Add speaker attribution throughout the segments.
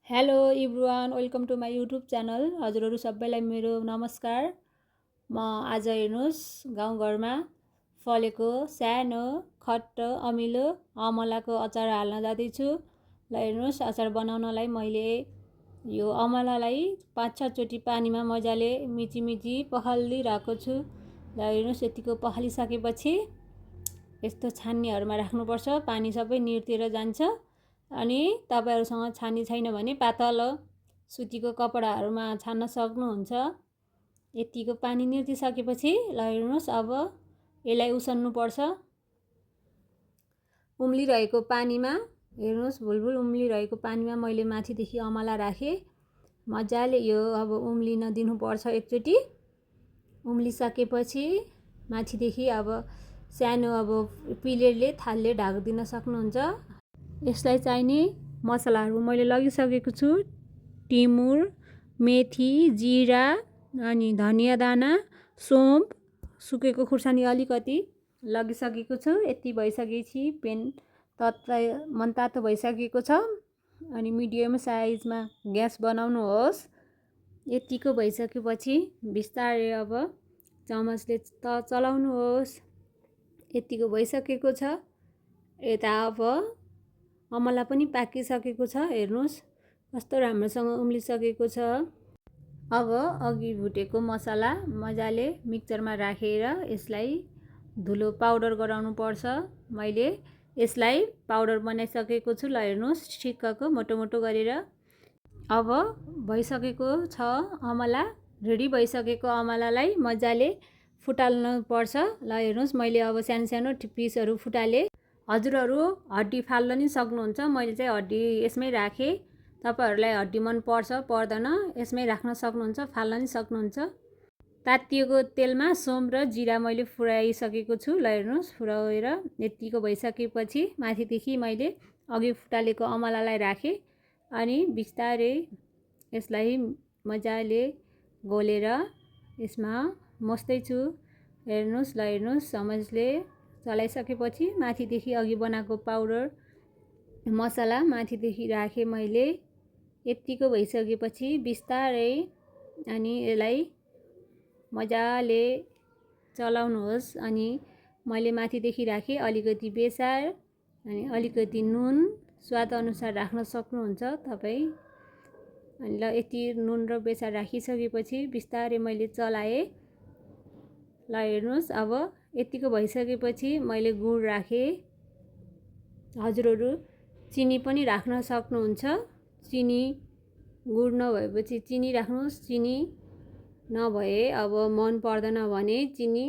Speaker 1: Hello everyone, welcome to my YouTube channel. हजुरहरू सबैलाई मेरो नमस्कार। म आज हेर्नुहोस् गाउँघरमा फलेको सानो खट्ट अमिलो अमलाको अचार हाल्न जाँदैछु। ल हेर्नुहोस्, अचार बनाउनलाई मैले यो अमलालाई 5-6 चोटि पानीमा मजाले मिची पखालिरहेको छु। ल हेर्नुहोस्, यतिको पखालिसकेपछि यस्तो छान्नेहरूमा राख्नुपर्छ, पानी सबै निर्तिर जान्छ। अनि तपाईहरुसँग छानी छैन भने पातलो सुतीको कपडाहरूमा छान्न सक्नुहुन्छ। यतिको पानी निर्तिसकेपछि ल हेर्नुहोस्, अब यसलाई उसिन्नु पर्छ। उम्लिरहेको पानीमा हेर्नुहोस्, भुलभुल उम्लिरहेको पानीमा मैले माथिदेखि अमला राखेँ। मजाले यो अब उम्लिन दिनुपर्छ एकचोटि। उम्लिसकेपछि माथिदेखि अब सानो अब प्लेटले थालले ढाकिदिन सक्नुहुन्छ। यसलाई चाहिने मसलाहरू मैले लगिसकेको छु। टिमुर, मेथी, जिरा, अनि धनियाँ दाना, सोम्प, सुकेको खुर्सानी अलिकति लगिसकेको छु। यति भइसकेपछि मनतातो भइसकेको छ। अनि मिडियम साइजमा ग्यास बनाउनुहोस्। यतिको भइसकेपछि बिस्तारै अब चमचले चलाउनुहोस्। यतिको भइसकेको छ। यता अब अमला पनि पाकिसकेको छ। हेर्नुहोस् कस्तो राम्रोसँग उम्लिसकेको छ। अब अघि भुटेको मसला मजाले मिक्सरमा राखेर यसलाई धुलो पाउडर गराउनु पर्छ। मैले यसलाई पाउडर बनाइसकेको छु। ल हेर्नुहोस्, ठिक्कको मोटो मोटो गरेर। अब भइसकेको छ अमला, रेडी भइसकेको अमलालाई मजाले फुटाल्नु पर्छ। ल हेर्नुहोस्, मैले अब सानो सानो पिसहरू फुटालेँ। हजुरहरू हड्डी फाल्न नि सक्नुहुन्छ। मैले चाहिँ हड्डी यसमै राखेँ। तपाईहरूलाई हड्डी मन पर्छ पर्दैन यसमै राख्न सक्नुहुन्छ, फाल्न नि सक्नुहुन्छ। तातिएको तेलमा सोम र जिरा मैले फुराइसकेको छु। ल हेर्नुहोस्, फुराएर यतिको भइसकेपछि माथिदेखि मैले अघि फुटालेको अमलालाई राखेँ। अनि बिस्तारै यसलाई मजाले घोलेर यसमा मोस्दैछु। हेर्नुहोस्, ल हेर्नुहोस्, चमचले चलाइसकेपछि माथिदेखि अघि बनाएको पाउडर मसला माथिदेखि राखेँ मैले। यतिको भइसकेपछि बिस्तारै अनि यसलाई मजाले चलाउनुहोस्। अनि मैले माथिदेखि राखेँ अलिकति बेसार अनि अलिकति नुन स्वाद अनुसार राख्न सक्नुहुन्छ तपाईँ। अनि ल यति नुन र बेसार राखिसकेपछि बिस्तारै मैले चलाएँ। ल हेर्नुहोस्, अब यतिको भइसकेपछि मैले गुड राखेँ। हजुरहरू चिनी पनि राख्न सक्नुहुन्छ। चिनी गुड नभएपछि चिनी राख्नुहोस्। चिनी नभए अब मन पर्दैन भने चिनी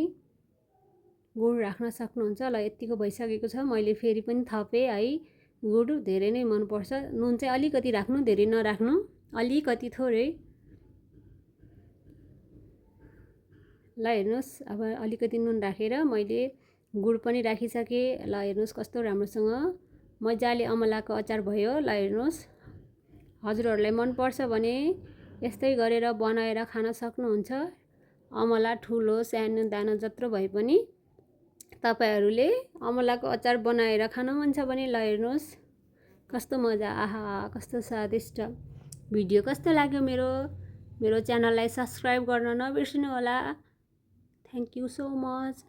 Speaker 1: गुड राख्न सक्नुहुन्छ। ल यतिको भइसकेको छ। मैले फेरि पनि थपेँ है, गुड धेरै नै मनपर्छ। नुन चाहिँ अलिकति राख्नु, धेरै नराख्नु, अलिकति थोरै। ल हेर्नुहोस्, अब अलिकति नुन राखेर मैले गुड पनि राखिसकेँ। ल हेर्नुहोस् कस्तो राम्रोसँग मजाले अमलाको अचार भयो। ल हेर्नुहोस्, हजुरहरूलाई मनपर्छ भने यस्तै गरेर बनाएर खान सक्नुहुन्छ। अमला ठुलो सानो दाना जत्रो भए पनि तपाईहरूले अमलाको अचार बनाएर खान मन छ भने ल हेर्नुहोस् कस्तो मजा, आहा कस्तो स्वादिष्ट। भिडियो कस्तो लाग्यो मेरो च्यानललाई सब्सक्राइब गर्न नबिर्सिनु होला। Thank you so much.